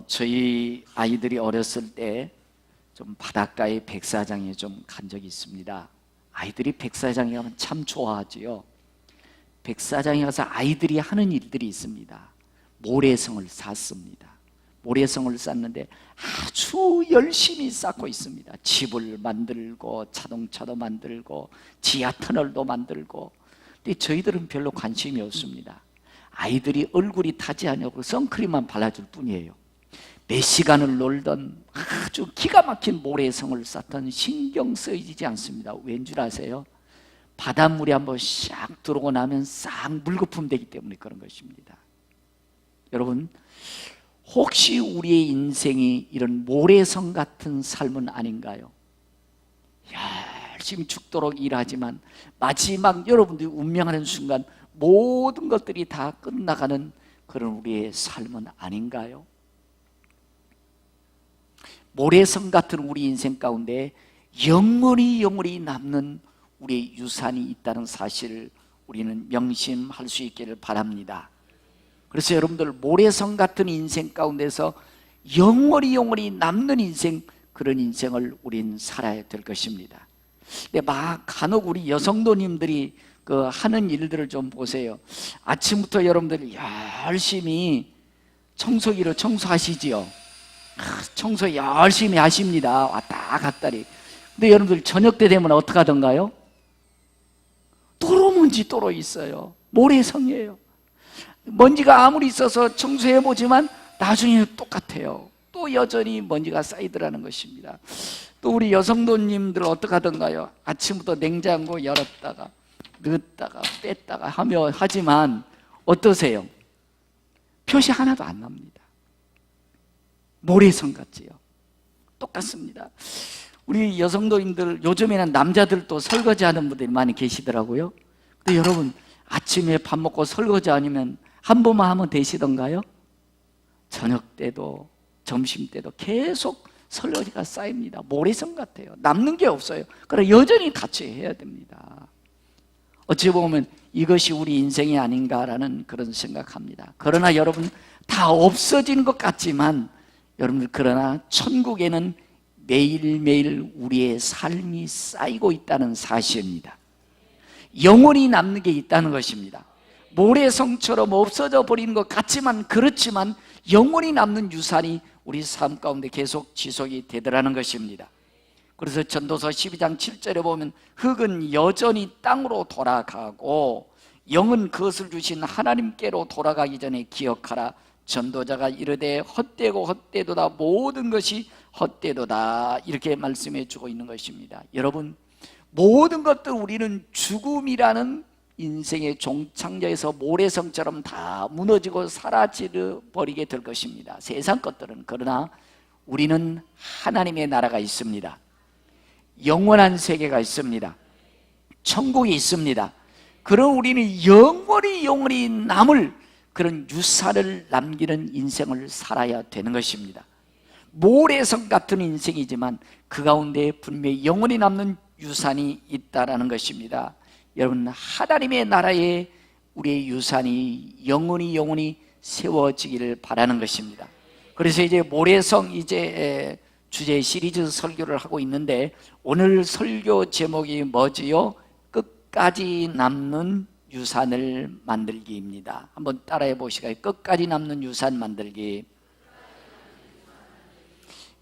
저희 아이들이 어렸을 때 좀 바닷가에 백사장에 좀 간 적이 있습니다. 아이들이 백사장에 가면 참 좋아하지요. 백사장에 가서 아이들이 하는 일들이 있습니다. 모래성을 쌓습니다. 모래성을 쌓는데 아주 열심히 쌓고 있습니다. 집을 만들고 자동차도 만들고 지하터널도 만들고. 근데 저희들은 별로 관심이 없습니다. 아이들이 얼굴이 타지 않냐고 선크림만 발라줄 뿐이에요. 몇 시간을 놀던 아주 기가 막힌 모래성을 쌓던 신경 쓰이지 않습니다. 왠 줄 아세요? 바닷물이 한번 샥 들어오고 나면 싹 물거품 되기 때문에 그런 것입니다. 여러분, 혹시 우리의 인생이 이런 모래성 같은 삶은 아닌가요? 열심히 죽도록 일하지만 마지막 여러분들이 운명하는 순간 모든 것들이 다 끝나가는 그런 우리의 삶은 아닌가요? 모래성 같은 우리 인생 가운데 영원히 남는 우리의 유산이 있다는 사실을 우리는 명심할 수 있기를 바랍니다. 그래서 여러분들 모래성 같은 인생 가운데서 영원히 남는 인생, 그런 인생을 우린 살아야 될 것입니다. 근데 막 간혹 우리 여성도님들이 그 하는 일들을 좀 보세요. 아침부터 여러분들이 열심히 청소기로 청소하시지요. 청소 열심히 하십니다. 왔다 갔다리. 근데 여러분들 저녁 때 되면 어떻게 하던가요? 도로먼지 도로 있어요. 모래성이에요. 먼지가 아무리 있어서 청소해보지만 나중에 똑같아요. 또 여전히 먼지가 쌓이더라는 것입니다. 또 우리 여성도님들 어떻게 하던가요? 아침부터 냉장고 열었다가 넣었다가 뺐다가 하지만 어떠세요? 표시 하나도 안 납니다. 모래성 같지요. 똑같습니다. 우리 여성도님들, 요즘에는 남자들도 설거지하는 분들이 많이 계시더라고요. 근데 여러분, 아침에 밥 먹고 설거지 아니면 한 번만 하면 되시던가요? 저녁 때도 점심 때도 계속 설거지가 쌓입니다. 모래성 같아요. 남는 게 없어요. 그러나 여전히 같이 해야 됩니다. 어찌 보면 이것이 우리 인생이 아닌가라는 그런 생각합니다. 그러나 여러분, 다 없어지는 것 같지만 여러분들, 그러나 천국에는 매일매일 우리의 삶이 쌓이고 있다는 사실입니다. 영원히 남는 게 있다는 것입니다. 모래성처럼 없어져 버리는 것 같지만, 그렇지만 영원히 남는 유산이 우리 삶 가운데 계속 지속이 되더라는 것입니다. 그래서 전도서 12장 7절에 보면 흙은 여전히 땅으로 돌아가고 영은 그것을 주신 하나님께로 돌아가기 전에 기억하라. 전도자가 이르되 헛되고 헛되도다, 모든 것이 헛되도다, 이렇게 말씀해 주고 있는 것입니다. 여러분, 모든 것들 우리는 죽음이라는 인생의 종착역에서 모래성처럼 다 무너지고 사라져 버리게 될 것입니다. 세상 것들은. 그러나 우리는 하나님의 나라가 있습니다. 영원한 세계가 있습니다. 천국이 있습니다. 그럼 우리는 영원히 남을 그런 유산을 남기는 인생을 살아야 되는 것입니다. 모래성 같은 인생이지만 그 가운데 분명히 영원히 남는 유산이 있다는 것입니다. 여러분, 하나님의 나라에 우리의 유산이 영원히 세워지기를 바라는 것입니다. 그래서 이제 모래성 주제 시리즈 설교를 하고 있는데, 오늘 설교 제목이 뭐지요? 끝까지 남는 유산을 만들기입니다. 한번 따라해 보시겠어요? 끝까지 남는 유산 만들기.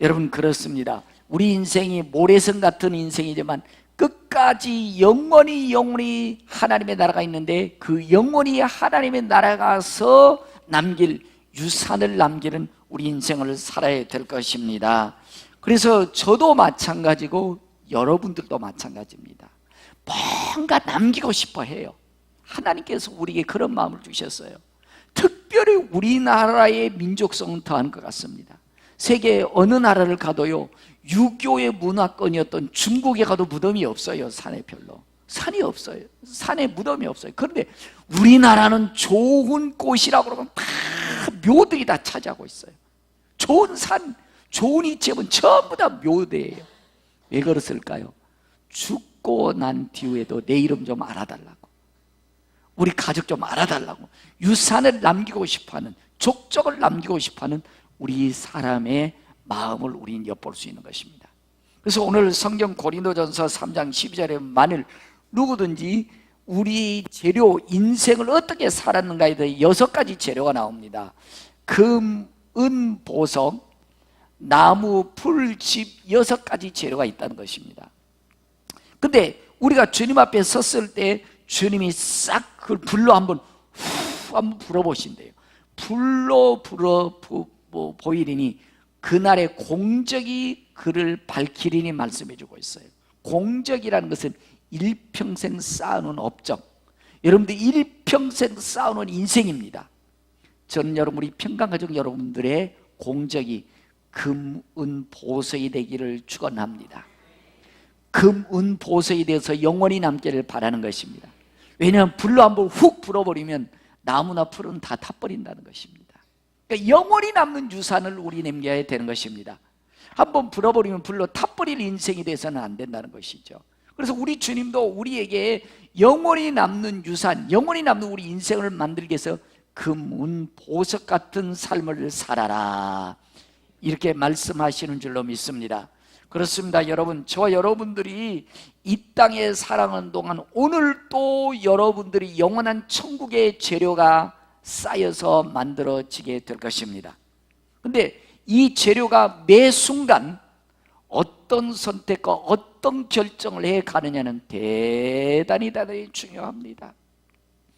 여러분, 그렇습니다. 우리 인생이 모래성 같은 인생이지만 끝까지 영원히 하나님의 나라가 있는데, 그 영원히 하나님의 나라가서 남길 유산을 남기는 우리 인생을 살아야 될 것입니다. 그래서 저도 마찬가지고 여러분들도 마찬가지입니다. 뭔가 남기고 싶어 해요. 하나님께서 우리에게 그런 마음을 주셨어요. 특별히 우리나라의 민족성은 더한 것 같습니다. 세계 어느 나라를 가도요, 유교의 문화권이었던 중국에 가도 무덤이 없어요. 산에 별로 산이 없어요. 산에 무덤이 없어요. 그런데 우리나라는 좋은 곳이라고 그러면 다 묘들이 다 차지하고 있어요. 좋은 산, 좋은 이집은 전부 다 묘대예요. 왜 그랬을까요? 죽고 난 뒤에도 내 이름 좀 알아달라고, 우리 가족 좀 알아달라고, 유산을 남기고 싶어하는, 족적을 남기고 싶어하는 우리 사람의 마음을 우리는 엿볼 수 있는 것입니다. 그래서 오늘 성경 고린도전서 3장 12절에 만일 누구든지 우리 재료 인생을 어떻게 살았는가에 대해 6가지 재료가 나옵니다. 금, 은, 보석, 나무, 풀, 집 6가지 재료가 있다는 것입니다. 근데 우리가 주님 앞에 섰을 때 주님이 싹 그걸 불로 한번 불어보신대요. 불로 불어 보이리니 그날의 공적이 그를 밝히리니 말씀해주고 있어요. 공적이라는 것은 일평생 쌓아놓은 업적, 여러분들 일평생 쌓아놓은 인생입니다. 저는 여러분, 우리 평강가족 여러분들의 공적이 금, 은, 보석이 되기를 축원합니다. 금, 은, 보석이 되어서 영원히 남기를 바라는 것입니다. 왜냐하면 불로 한번 훅 불어버리면 나무나 풀은 다 타버린다는 것입니다. 그러니까 영원히 남는 유산을 우리 남겨야 되는 것입니다. 한번 불어버리면 불로 타버릴 인생이 돼서는 안 된다는 것이죠. 그래서 우리 주님도 우리에게 영원히 남는 유산, 영원히 남는 우리 인생을 만들기 위해서 금, 은, 보석 같은 삶을 살아라, 이렇게 말씀하시는 줄로 믿습니다. 그렇습니다. 여러분, 저와 여러분들이 이 땅에 살아가는 동안 오늘 또 여러분들이 영원한 천국의 재료가 쌓여서 만들어지게 될 것입니다. 근데 이 재료가 매 순간 어떤 선택과 어떤 결정을 해 가느냐는 대단히 중요합니다.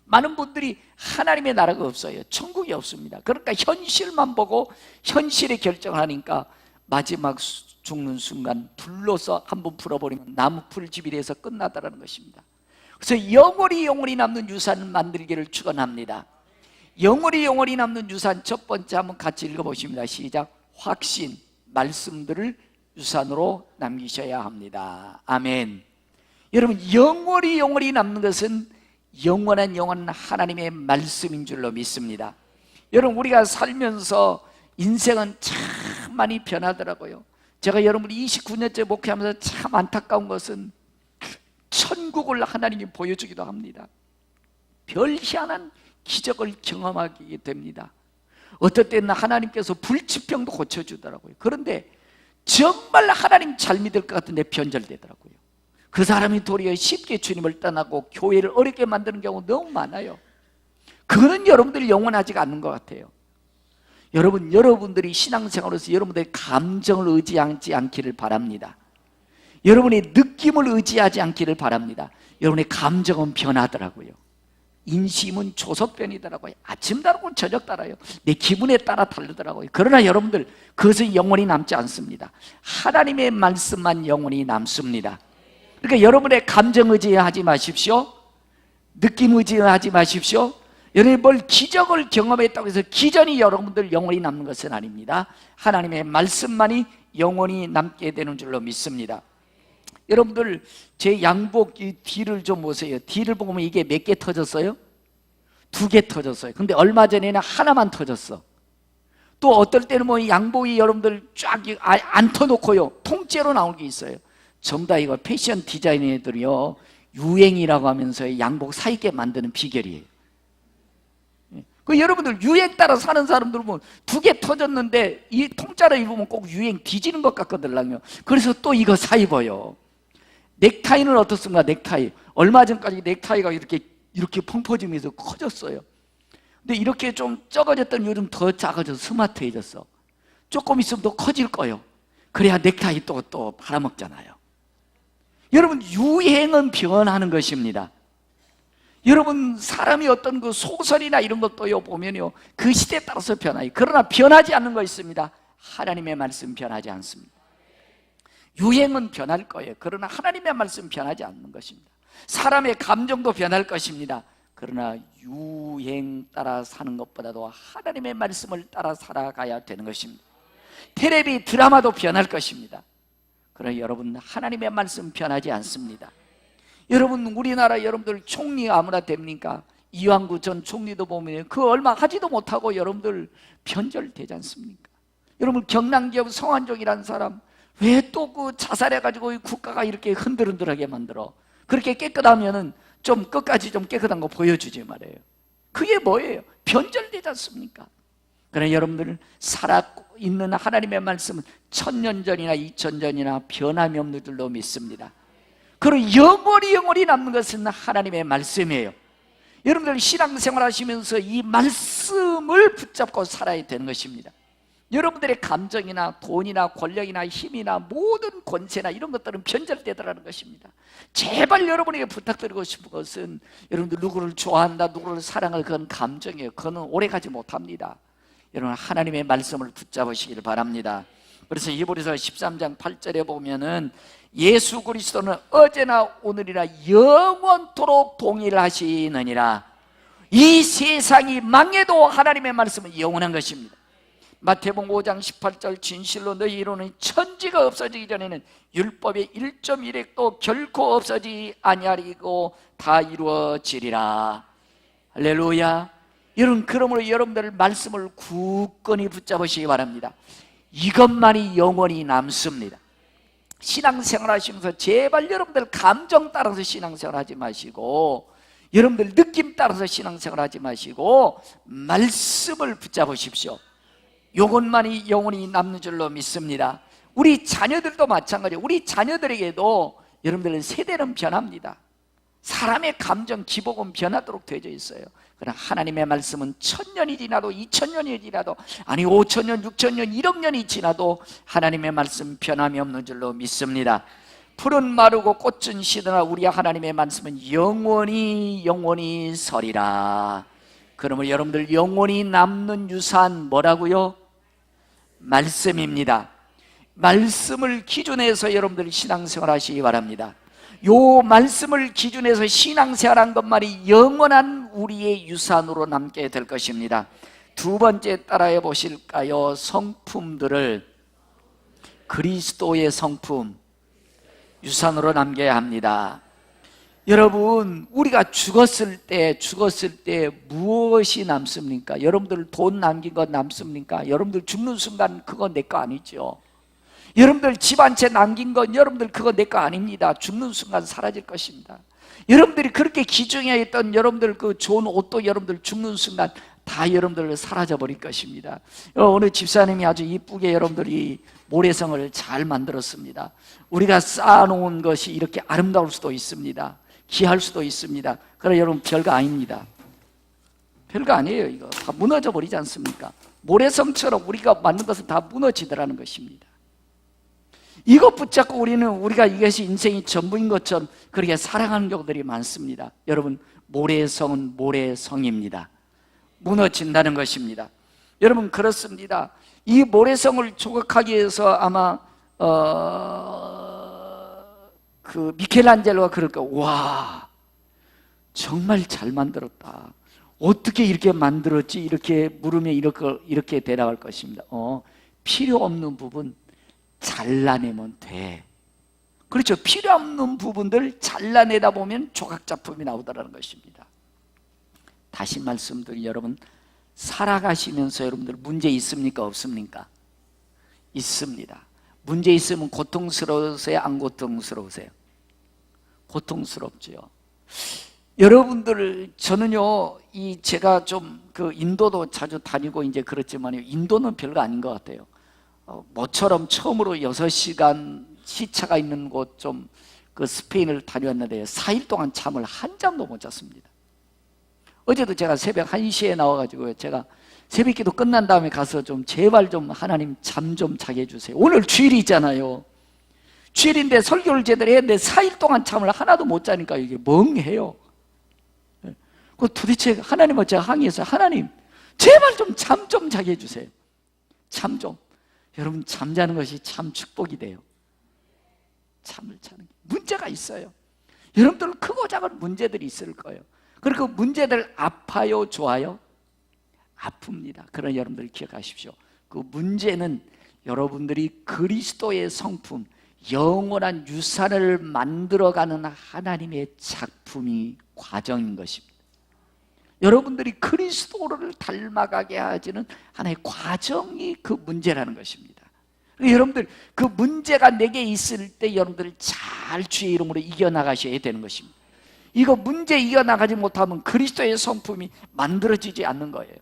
많은 분들이 하나님의 나라가 없어요. 천국이 없습니다. 그러니까 현실만 보고 현실의 결정을 하니까 마지막 죽는 순간 불로서 한번 불어버리면 나무 풀집이 돼서 끝나다라는 것입니다. 그래서 영원히 남는 유산을 만들기를 축원합니다. 영원히 남는 유산, 첫 번째 한번 같이 읽어보십니다. 시작. 확신, 말씀들을 유산으로 남기셔야 합니다. 아멘. 여러분, 영원히 남는 것은 영원한 하나님의 말씀인 줄로 믿습니다. 여러분, 우리가 살면서 인생은 참 많이 변하더라고요. 제가 여러분이 29년째 목회하면서 참 안타까운 것은 천국을 하나님이 보여주기도 합니다. 별 희한한 기적을 경험하게 됩니다. 어떨 때는 하나님께서 불치병도 고쳐주더라고요. 그런데 정말 하나님 잘 믿을 것 같은데 변절되더라고요. 그 사람이 도리어 쉽게 주님을 떠나고 교회를 어렵게 만드는 경우가 너무 많아요. 그거는 여러분들이 영원하지가 않는 것 같아요. 여러분들이 신앙생활로서 여러분들의 감정을 의지하지 않기를 바랍니다. 여러분의 느낌을 의지하지 않기를 바랍니다. 여러분의 감정은 변하더라고요. 인심은 조석변이더라고요. 아침 다르고 저녁 달아요. 내 기분에 따라 다르더라고요. 그러나 여러분들, 그것은 영원히 남지 않습니다. 하나님의 말씀만 영원히 남습니다. 그러니까 여러분의 감정 의지하지 마십시오. 느낌 의지하지 마십시오. 여러분이 뭘 기적을 경험했다고 해서 기전이 여러분들 영원히 남는 것은 아닙니다. 하나님의 말씀만이 영원히 남게 되는 줄로 믿습니다. 여러분들, 제 양복 이 뒤를 좀 보세요. 뒤를 보면 이게 몇 개 터졌어요? 2개 터졌어요. 근데 얼마 전에는 하나만 터졌어. 또 어떨 때는 뭐 양복이 여러분들 쫙 안 터놓고요, 통째로 나온 게 있어요. 전부 다 이거 패션 디자이너들이요, 유행이라고 하면서 양복 사입게 만드는 비결이에요. 그 여러분들 유행 따라 사는 사람들 보면 2개 터졌는데 이 통짜로 입으면 꼭 유행 뒤지는 것 같거든요. 그래서 또 이거 사 입어요. 넥타이는 어떻습니까? 넥타이. 얼마 전까지 넥타이가 이렇게 펑퍼지면서 커졌어요. 근데 이렇게 좀 적어졌던 요즘 더 작아져서 스마트해졌어. 조금 있으면 더 커질 거예요. 그래야 넥타이 또 팔아먹잖아요. 여러분, 유행은 변하는 것입니다. 여러분, 사람이 어떤 그 소설이나 이런 것도요 보면요, 그 시대에 따라서 변해요. 그러나 변하지 않는 거 있습니다. 하나님의 말씀 변하지 않습니다. 유행은 변할 거예요. 그러나 하나님의 말씀 변하지 않는 것입니다. 사람의 감정도 변할 것입니다. 그러나 유행 따라 사는 것보다도 하나님의 말씀을 따라 살아가야 되는 것입니다. 텔레비 드라마도 변할 것입니다. 그러나 여러분, 하나님의 말씀 변하지 않습니다. 여러분, 우리나라 여러분들 총리 아무나 됩니까? 이완구 전 총리도 보면 그 얼마 하지도 못하고 여러분들 변절되지 않습니까? 여러분, 경남기업 성한종이라는 사람 왜 또 그 자살해가지고 국가가 이렇게 흔들흔들하게 만들어? 그렇게 깨끗하면은 좀 끝까지 좀 깨끗한 거 보여주지 말아요. 그게 뭐예요? 변절되지 않습니까? 그러나 여러분들 살아있는 하나님의 말씀은 1000년 전이나 2000년 전이나 변함이 없는 줄로 믿습니다. 그리고 영원히 남는 것은 하나님의 말씀이에요. 여러분들 신앙생활 하시면서 이 말씀을 붙잡고 살아야 되는 것입니다. 여러분들의 감정이나 돈이나 권력이나 힘이나 모든 권세나 이런 것들은 변절되더라는 것입니다. 제발 여러분에게 부탁드리고 싶은 것은, 여러분들 누구를 좋아한다, 누구를 사랑할 그건 감정이에요. 그거는 오래가지 못합니다. 여러분 하나님의 말씀을 붙잡으시길 바랍니다. 그래서 히브리서 13장 8절에 보면은 예수 그리스도는 어제나 오늘이나 영원토록 동일하시느니라. 이 세상이 망해도 하나님의 말씀은 영원한 것입니다. 마태복음 5장 18절 진실로 너희 이루는 천지가 없어지기 전에는 율법의 1.1획도 결코 없어지지 아니하리고 다 이루어지리라. 할렐루야. 여러분, 그러므로 여러분들 말씀을 굳건히 붙잡으시기 바랍니다. 이것만이 영원히 남습니다. 신앙생활 하시면서 제발 여러분들 감정 따라서 신앙생활 하지 마시고, 여러분들 느낌 따라서 신앙생활 하지 마시고 말씀을 붙잡으십시오. 이것만이 영원히 남는 줄로 믿습니다. 우리 자녀들도 마찬가지예요. 우리 자녀들에게도 여러분들 세대는 변합니다. 사람의 감정, 기복은 변하도록 되어져 있어요. 그러나 하나님의 말씀은 1000년이 지나도 2000년이 지나도, 아니 5000년, 6000년, 1억 년이 지나도 하나님의 말씀 변함이 없는 줄로 믿습니다. 풀은 마르고 꽃은 시드나 우리 하나님의 말씀은 영원히 서리라. 그러면 여러분들 영원히 남는 유산 뭐라고요? 말씀입니다. 말씀을 기준해서 여러분들 신앙생활 하시기 바랍니다. 요 말씀을 기준해서 신앙생활한 것만이 영원한 우리의 유산으로 남게 될 것입니다. 두 번째 따라해 보실까요? 성품들을 그리스도의 성품, 유산으로 남겨야 합니다. 여러분, 우리가 죽었을 때 무엇이 남습니까? 여러분들 돈 남긴 거 남습니까? 여러분들 죽는 순간 그거 내 거 아니죠. 여러분들 집 한 채 남긴 건 여러분들 그거 내 거 아닙니다. 죽는 순간 사라질 것입니다. 여러분들이 그렇게 귀중해 했던 여러분들 그 좋은 옷도 여러분들 죽는 순간 다 여러분들 사라져 버릴 것입니다. 오늘 집사님이 아주 이쁘게 여러분들이 모래성을 잘 만들었습니다. 우리가 쌓아놓은 것이 이렇게 아름다울 수도 있습니다. 귀할 수도 있습니다. 그러나 여러분 별거 아닙니다. 별거 아니에요. 이거 다 무너져 버리지 않습니까? 모래성처럼 우리가 만든 것은 다 무너지더라는 것입니다. 이것 붙잡고 우리가 이것이 인생이 전부인 것처럼 그렇게 살아가는 경우들이 많습니다. 여러분, 모래성은 모래성입니다. 무너진다는 것입니다. 여러분, 그렇습니다. 이 모래성을 조각하기 위해서 아마 그 미켈란젤로가 그럴 거예요. 와, 정말 잘 만들었다. 어떻게 이렇게 만들었지? 이렇게 물으면 이렇게 대답할 것입니다. 필요 없는 부분 잘라내면 돼. 그렇죠. 필요 없는 부분들 잘라내다 보면 조각작품이 나오더라는 것입니다. 다시 말씀드리면 여러분, 살아가시면서 여러분들 문제 있습니까? 없습니까? 있습니다. 문제 있으면 고통스러우세요? 안 고통스러우세요? 고통스럽죠. 여러분들, 저는요, 제가 좀 그 인도도 자주 다니고 이제 그렇지만 인도는 별거 아닌 것 같아요. 모처럼 처음으로 6시간 시차가 있는 곳 좀 그 스페인을 다녀왔는데 4일 동안 잠을 한 잠도 못 잤습니다. 어제도 제가 새벽 1시에 나와가지고 제가 새벽기도 끝난 다음에 가서 좀 제발 좀 하나님 잠 좀 자게 해주세요. 오늘 주일이잖아요. 주일인데 설교를 제대로 했는데 4일 동안 잠을 하나도 못 자니까 이게 멍해요. 그 도대체 하나님을 제가 항의해서 하나님 제발 좀 잠 좀 자게 해주세요. 잠 좀. 여러분, 잠자는 것이 참 축복이 돼요. 잠을 자는 게 문제가 있어요. 여러분들 크고 작은 문제들이 있을 거예요. 그리고 그 문제들 아파요, 좋아요? 아픕니다. 그러나 여러분들 기억하십시오. 그 문제는 여러분들이 그리스도의 성품, 영원한 유산을 만들어가는 하나님의 작품이 과정인 것입니다. 여러분들이 그리스도를 닮아가게 하지는 하나의 과정이 그 문제라는 것입니다. 여러분들 그 문제가 내게 있을 때 여러분들 잘 주의 이름으로 이겨나가셔야 되는 것입니다. 이거 문제 이겨나가지 못하면 그리스도의 성품이 만들어지지 않는 거예요.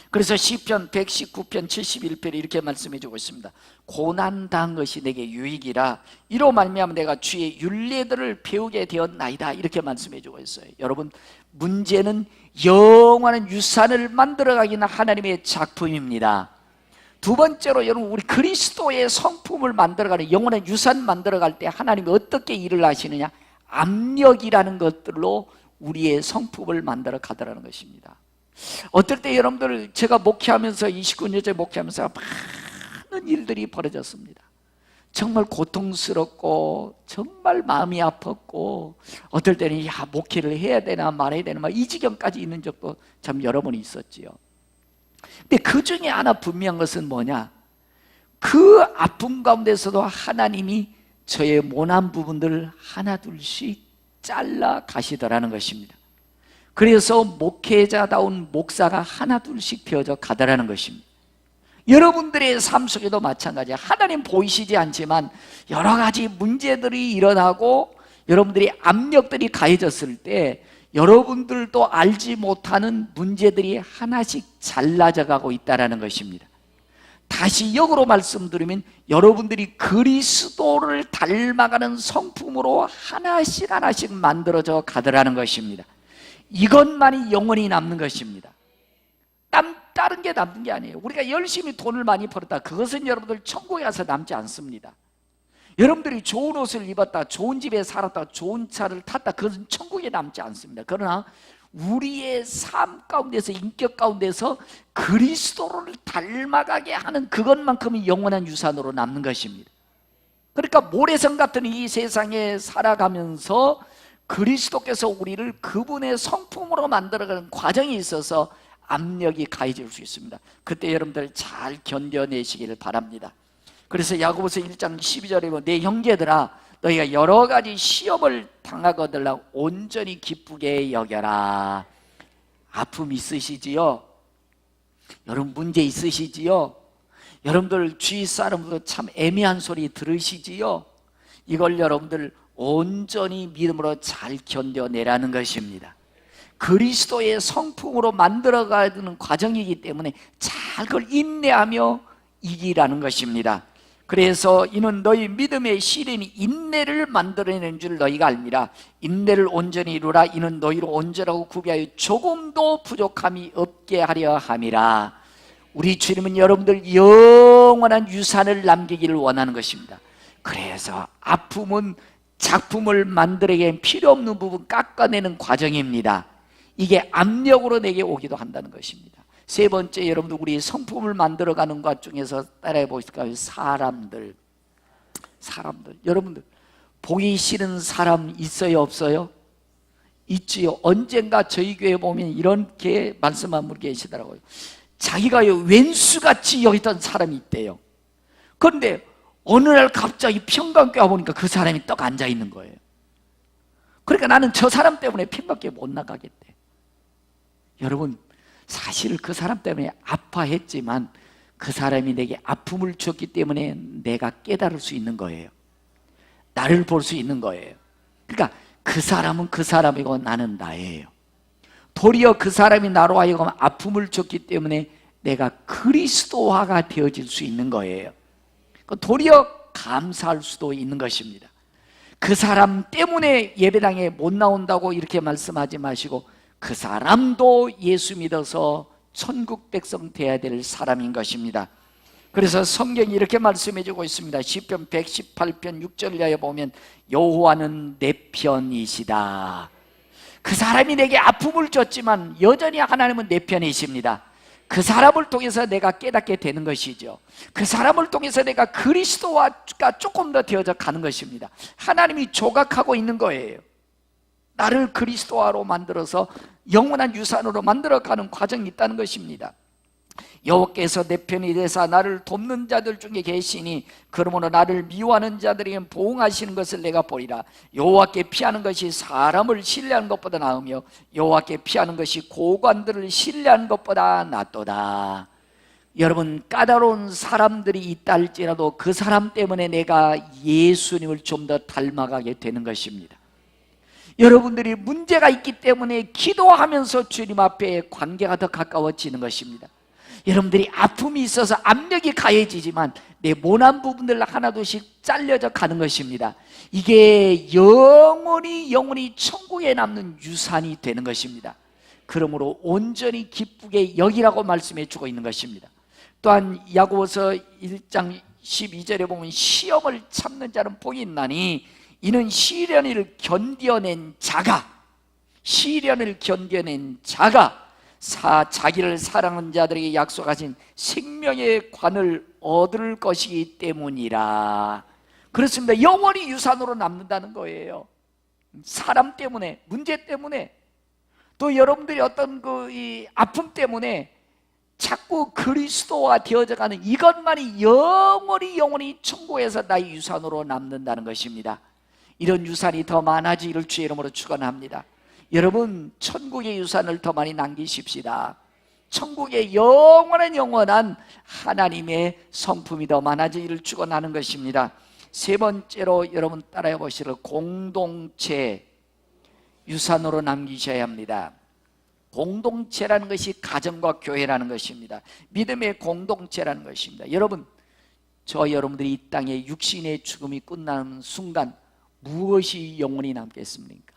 그래서 시편 119편 71편에 이렇게 말씀해 주고 있습니다. 고난당한 것이 내게 유익이라 이로 말미암아 내가 주의 율례들을 배우게 되었나이다, 이렇게 말씀해 주고 있어요. 여러분, 문제는 영원한 유산을 만들어가기는 하나님의 작품입니다. 두 번째로 여러분, 우리 그리스도의 성품을 만들어가는 영원한 유산 만들어갈 때 하나님이 어떻게 일을 하시느냐, 압력이라는 것들로 우리의 성품을 만들어 가더라는 것입니다. 어떨 때 여러분들, 제가 목회하면서 29년째 목회하면서 많은 일들이 벌어졌습니다. 정말 고통스럽고 정말 마음이 아팠고, 어떨 때는 야, 목회를 해야 되나 말아야 되나 이 지경까지 있는 적도 참 여러 번 있었지요. 근데 그 중에 하나 분명한 것은 뭐냐, 그 아픔 가운데서도 하나님이 저의 모난 부분들을 하나 둘씩 잘라 가시더라는 것입니다. 그래서 목회자다운 목사가 하나 둘씩 되어져 가더라는 것입니다. 여러분들의 삶 속에도 마찬가지야. 하나님 보이시지 않지만 여러 가지 문제들이 일어나고 여러분들이 압력들이 가해졌을 때 여러분들도 알지 못하는 문제들이 하나씩 잘라져 가고 있다는 것입니다. 다시 역으로 말씀드리면 여러분들이 그리스도를 닮아가는 성품으로 하나씩 하나씩 만들어져 가더라는 것입니다. 이것만이 영원히 남는 것입니다. 다른 게 남는 게 아니에요. 우리가 열심히 돈을 많이 벌었다, 그것은 여러분들 천국에 가서 남지 않습니다. 여러분들이 좋은 옷을 입었다, 좋은 집에 살았다, 좋은 차를 탔다, 그것은 천국에 남지 않습니다. 그러나 우리의 삶 가운데서, 인격 가운데서 그리스도를 닮아가게 하는 그것만큼이 영원한 유산으로 남는 것입니다. 그러니까 모래성 같은 이 세상에 살아가면서 그리스도께서 우리를 그분의 성품으로 만들어가는 과정이 있어서 압력이 가해질 수 있습니다. 그때 여러분들 잘 견뎌내시기를 바랍니다. 그래서 야고보서 1장 12절에 보면 내 형제들아, 너희가 여러 가지 시험을 당하거들라 온전히 기쁘게 여겨라. 아픔 있으시지요? 여러분, 문제 있으시지요? 여러분들 주위 사람들도 참 애매한 소리 들으시지요? 이걸 여러분들 온전히 믿음으로 잘 견뎌내라는 것입니다. 그리스도의 성품으로 만들어가는 과정이기 때문에 잘 그걸 인내하며 이기라는 것입니다. 그래서 이는 너희 믿음의 시련이 인내를 만들어내는 줄 너희가 알미라. 인내를 온전히 이루라. 이는 너희로 온전하고 구비하여 조금도 부족함이 없게 하려 함이라. 우리 주님은 여러분들 영원한 유산을 남기기를 원하는 것입니다. 그래서 아픔은 작품을 만들어내기엔 필요 없는 부분 깎아내는 과정입니다. 이게 압력으로 내게 오기도 한다는 것입니다. 세 번째, 여러분들 우리 성품을 만들어가는 것 중에서 따라해 보실까요? 사람들. 여러분들 보기 싫은 사람 있어요, 없어요? 있지요. 언젠가 저희 교회에 보면 이렇게 말씀한 분 계시더라고요. 자기가요 왼수같이 여기던 사람이 있대요. 그런데 어느 날 갑자기 평강교회 와보니까 그 사람이 떡 앉아 있는 거예요. 그러니까 나는 저 사람 때문에 평강교회 못 나가겠대. 여러분, 사실 그 사람 때문에 아파했지만 그 사람이 내게 아픔을 줬기 때문에 내가 깨달을 수 있는 거예요. 나를 볼 수 있는 거예요. 그러니까 그 사람은 그 사람이고 나는 나예요. 도리어 그 사람이 나로 하여금 아픔을 줬기 때문에 내가 그리스도화가 되어질 수 있는 거예요. 도리어 감사할 수도 있는 것입니다. 그 사람 때문에 예배당에 못 나온다고 이렇게 말씀하지 마시고 그 사람도 예수 믿어서 천국 백성 되어야 될 사람인 것입니다. 그래서 성경이 이렇게 말씀해 주고 있습니다. 시편 118편 6절에 보면 여호와는 내 편이시다. 그 사람이 내게 아픔을 줬지만 여전히 하나님은 내 편이십니다. 그 사람을 통해서 내가 깨닫게 되는 것이죠. 그 사람을 통해서 내가 그리스도화가 조금 더 되어져 가는 것입니다. 하나님이 조각하고 있는 거예요. 나를 그리스도화로 만들어서 영원한 유산으로 만들어가는 과정이 있다는 것입니다. 여호와께서 내 편이 되사 나를 돕는 자들 중에 계시니 그러므로 나를 미워하는 자들에게 보응하시는 것을 내가 보리라. 여호와께 피하는 것이 사람을 신뢰하는 것보다 나으며 여호와께 피하는 것이 고관들을 신뢰하는 것보다 낫도다. 여러분, 까다로운 사람들이 있다 할지라도 그 사람 때문에 내가 예수님을 좀 더 닮아가게 되는 것입니다. 여러분들이 문제가 있기 때문에 기도하면서 주님 앞에 관계가 더 가까워지는 것입니다. 여러분들이 아픔이 있어서 압력이 가해지지만 내 모난 부분들 하나둘씩 잘려져 가는 것입니다. 이게 영원히 천국에 남는 유산이 되는 것입니다. 그러므로 온전히 기쁘게 여기라고 말씀해 주고 있는 것입니다. 또한 야고보서 1장 12절에 보면 시험을 참는 자는 복이 있나니 이는 시련을 견뎌낸 자가 자기를 사랑하는 자들에게 약속하신 생명의 관을 얻을 것이기 때문이라. 그렇습니다. 영원히 유산으로 남는다는 거예요. 사람 때문에, 문제 때문에, 또 여러분들이 어떤 이 아픔 때문에 자꾸 그리스도와 되어져가는 이것만이 영원히 천국에서 나의 유산으로 남는다는 것입니다. 이런 유산이 더 많아지기를 주의 이름으로 축원합니다. 여러분, 천국의 유산을 더 많이 남기십시다. 천국의 영원한 하나님의 성품이 더 많아지기를 축원하는 것입니다. 세 번째로 여러분 따라해 보시라. 공동체 유산으로 남기셔야 합니다. 공동체라는 것이 가정과 교회라는 것입니다. 믿음의 공동체라는 것입니다. 여러분, 여러분들이 이 땅에 육신의 죽음이 끝나는 순간 무엇이 영원히 남겠습니까?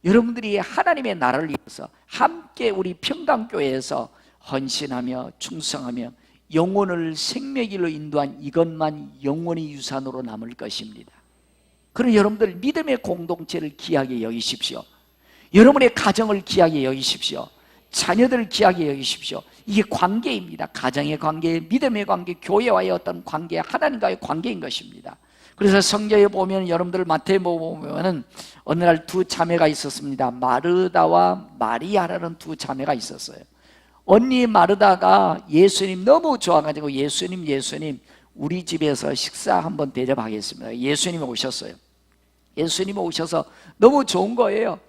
여러분들이 하나님의 나라를 위해서 함께 우리 평강교회에서 헌신하며 충성하며 영혼을 생명길로 인도한 이것만 영원히 유산으로 남을 것입니다. 그럼 여러분들 믿음의 공동체를 귀하게 여기십시오. 여러분의 가정을 귀하게 여기십시오. 자녀들을 귀하게 여기십시오. 이게 관계입니다. 가정의 관계, 믿음의 관계, 교회와의 어떤 관계, 하나님과의 관계인 것입니다. 그래서 성경에 보면 여러분들 마태복음 보면은 어느 날 두 자매가 있었습니다. 마르다와 마리아라는 두 자매가 있었어요. 언니 마르다가 예수님 너무 좋아가지고 예수님 우리 집에서 식사 한번 대접하겠습니다. 예수님이 오셨어요. 예수님이 오셔서 너무 좋은 거예요.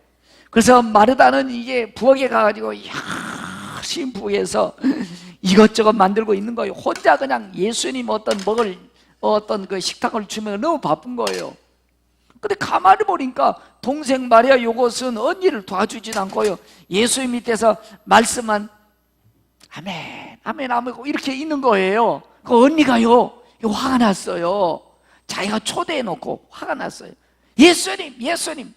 그래서 마르다는 이게 부엌에 가가지고 열심히 부엌에서 이것저것 만들고 있는 거예요. 혼자 그냥 예수님 어떤 그 식탁을 주면 너무 바쁜 거예요. 근데 가만히 보니까 동생 마리아 요것은 언니를 도와주진 않고요, 예수님 밑에서 말씀만 아멘 이렇게 있는 거예요. 그 언니가요 화가 났어요. 자기가 초대해놓고 화가 났어요. 예수님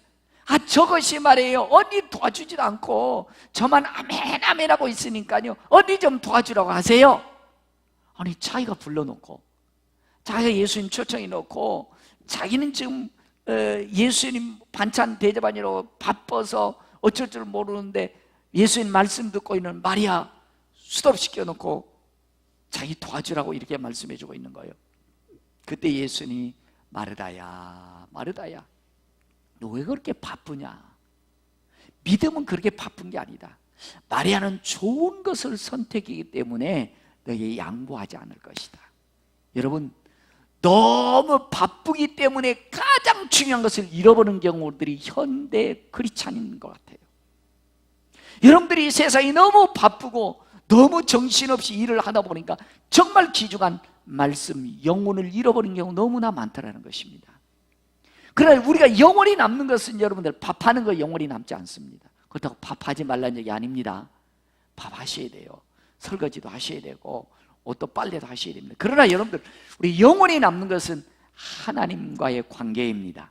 저것이 말이에요, 언니 도와주질 않고 저만 아멘 하고 있으니까요 언니 좀 도와주라고 하세요. 아니 자기가 불러놓고 자기가 예수님 초청해 놓고 자기는 지금 예수님 반찬 대접하느라고 바빠서 어쩔 줄 모르는데 예수님 말씀 듣고 있는 마리아 스톱시켜 놓고 자기 도와주라고 이렇게 말씀해 주고 있는 거예요. 그때 예수님이 마르다야 너 왜 그렇게 바쁘냐? 믿음은 그렇게 바쁜 게 아니다. 마리아는 좋은 것을 선택이기 때문에 너에게 양보하지 않을 것이다. 여러분, 너무 바쁘기 때문에 가장 중요한 것을 잃어버리는 경우들이 현대 크리스찬인 것 같아요. 여러분들이 세상이 너무 바쁘고 너무 정신없이 일을 하다 보니까 정말 귀중한 말씀, 영혼을 잃어버린 경우 너무나 많다는 것입니다. 그러나 우리가 영원히 남는 것은 여러분들 밥하는 거 영원히 남지 않습니다. 그렇다고 밥하지 말라는 얘기 아닙니다. 밥하셔야 돼요. 설거지도 하셔야 되고 옷도 빨래도 하셔야 됩니다. 그러나 여러분들 우리 영원히 남는 것은 하나님과의 관계입니다.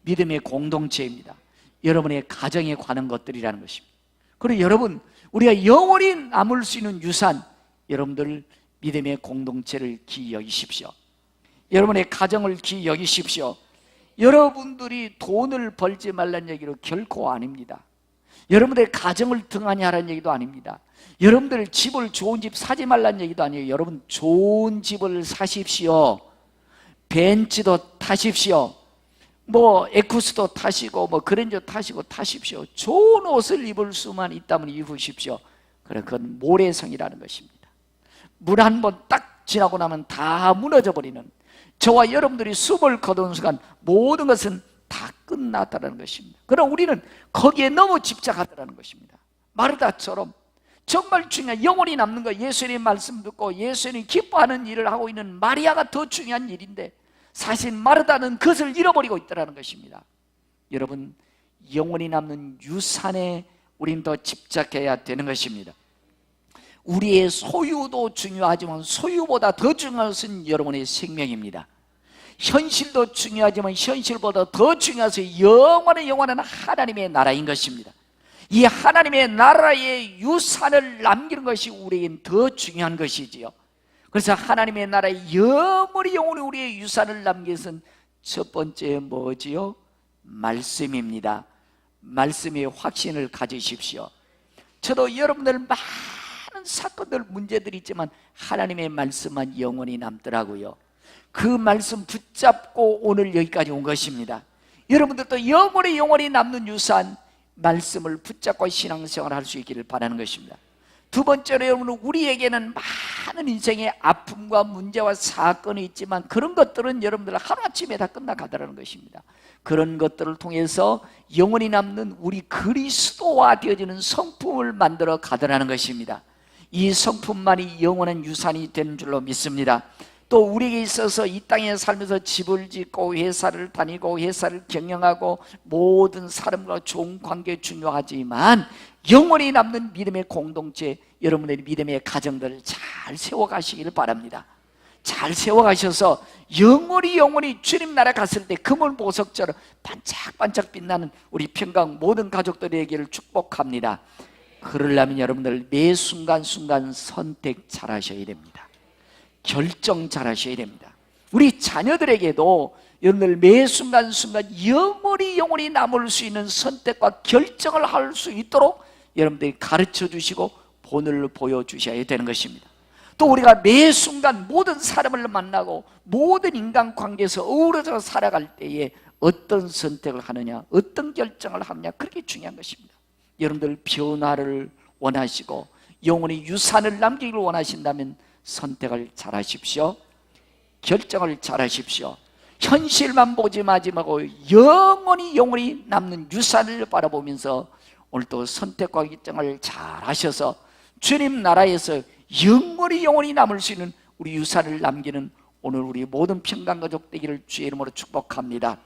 믿음의 공동체입니다. 여러분의 가정에 관한 것들이라는 것입니다. 그리고 여러분, 우리가 영원히 남을 수 있는 유산, 여러분들 믿음의 공동체를 귀히 여기십시오. 여러분의 가정을 귀히 여기십시오. 여러분들이 돈을 벌지 말라는 얘기로 결코 아닙니다. 여러분들의 가정을 등한히 하라는 얘기도 아닙니다. 여러분들 집을 좋은 집 사지 말라는 얘기도 아니에요. 여러분 좋은 집을 사십시오. 벤츠도 타십시오. 에쿠스도 타시고 그랜저 타십시오. 좋은 옷을 입을 수만 있다면 입으십시오. 그래, 그건 모래성이라는 것입니다. 물 한 번 딱 지나고 나면 다 무너져 버리는, 저와 여러분들이 숨을 거둔 순간 모든 것은 다 끝났다는 것입니다. 그럼 우리는 거기에 너무 집착하더라는 것입니다. 마르다처럼 정말 중요한 영원히 남는 거, 예수님 말씀 듣고 예수님 기뻐하는 일을 하고 있는 마리아가 더 중요한 일인데 사실 마르다는 그것을 잃어버리고 있다는 것입니다. 여러분, 영원히 남는 유산에 우린 더 집착해야 되는 것입니다. 우리의 소유도 중요하지만 소유보다 더 중요한 것은 여러분의 생명입니다. 현실도 중요하지만 현실보다 더 중요한 것은 영원한 하나님의 나라인 것입니다. 이 하나님의 나라의 유산을 남기는 것이 우리에겐 더 중요한 것이지요. 그래서 하나님의 나라에 영원히 우리의 유산을 남기는 것은 첫 번째 뭐지요? 말씀입니다. 말씀의 확신을 가지십시오. 저도 여러분들 많은 사건들, 문제들이 있지만 하나님의 말씀만 영원히 남더라고요. 그 말씀 붙잡고 오늘 여기까지 온 것입니다. 여러분들도 영원히 남는 유산, 말씀을 붙잡고 신앙생활을 할 수 있기를 바라는 것입니다. 두 번째로 여러분, 우리에게는 많은 인생의 아픔과 문제와 사건이 있지만 그런 것들은 여러분들 하루아침에 다 끝나가더라는 것입니다. 그런 것들을 통해서 영원히 남는 우리 그리스도와 되어지는 성품을 만들어 가더라는 것입니다. 이 성품만이 영원한 유산이 되는 줄로 믿습니다. 또 우리에게 있어서 이 땅에 살면서 집을 짓고 회사를 다니고 회사를 경영하고 모든 사람과 좋은 관계 중요하지만 영원히 남는 믿음의 공동체, 여러분의 믿음의 가정들을 잘 세워가시기를 바랍니다. 잘 세워가셔서 영원히 주님 나라 갔을 때 금을 보석처럼 반짝반짝 빛나는 우리 평강 모든 가족들에게를 축복합니다. 그러려면 여러분들 매 순간순간 선택 잘 하셔야 됩니다. 결정 잘 하셔야 됩니다. 우리 자녀들에게도 여러분들 매 순간순간 영원히 남을 수 있는 선택과 결정을 할 수 있도록 여러분들이 가르쳐 주시고 본을 보여주셔야 되는 것입니다. 또 우리가 매 순간 모든 사람을 만나고 모든 인간관계에서 어우러져 살아갈 때에 어떤 선택을 하느냐, 어떤 결정을 하느냐, 그렇게 중요한 것입니다. 여러분들 변화를 원하시고 영원히 유산을 남기기를 원하신다면 선택을 잘 하십시오. 결정을 잘 하십시오. 현실만 보지 마지막으로 영원히 남는 유산을 바라보면서 오늘도 선택과 결정을 잘 하셔서 주님 나라에서 영원히 남을 수 있는 우리 유산을 남기는 오늘 우리 모든 평강가족 되기를 주의 이름으로 축복합니다.